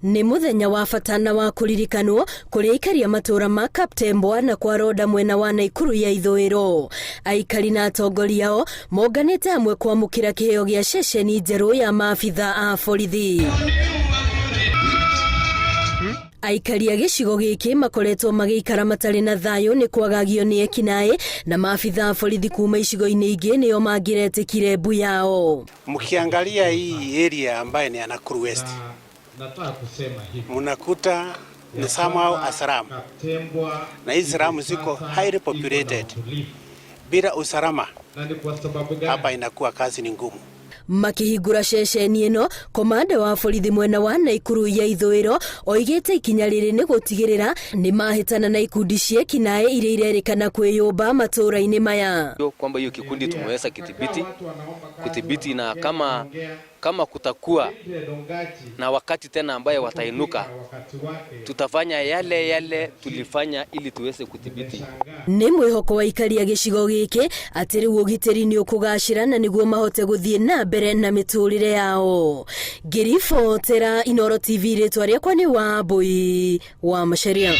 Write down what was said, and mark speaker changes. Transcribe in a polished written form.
Speaker 1: Nĩ mũthenya wa bata wa kũririkanwo kũrĩ aikari a matũra ma Kaptembwa na kwa Rhoda mwena wa Nakuru ya ithũĩro. Aikari na atongoria ao monganĩte hamwe kwamũkĩra kĩheo gĩa ceceni njerũ ya maabitha a borithi. Aikari a gĩcigo gĩkĩ makoretwo magĩikara matarĩ na thayũ nĩ kwagagio nĩ ekinaĩ na maabitha a borithi kuma icigo-inĩ ingĩ nĩo mangĩretĩkire mbu yao.
Speaker 2: Mkiangalia hii area ambayo ni ya Nakuru West, munakuta ni somehow asram, na hizi saramu ziko highly populated. Bila usalama hapa inakuwa kazi ni ngumu.
Speaker 1: Makĩhingũra ceceni ĩno, komanda wa borithi mwena wa Nakuru ya ithũĩro oigĩte ikinya rĩrĩ nĩ gũtigĩrĩra nĩ mahĩtana na ikundi cia ekinaĩ iria irerĩkana kwĩyũmba matũra-inĩ maya.
Speaker 3: Kwamba hiyo kikundi tumeweza kudhibiti na kama kutakuwa na wakati tena ambaye watainuka, tutafanya yale tulifanya ili tuweze kudhibiti.
Speaker 1: Nĩ mwĩhoko wa aikari a gĩcigo gĩkĩ atĩ rĩu ũgitĩri nĩ ũkũgacĩra na nĩguo mahote gũthiĩ na mbere na mĩtũrĩre yao. Ngĩribotera Inooro TV, rĩtwa rĩakwa nĩ Wambui wa Macharia.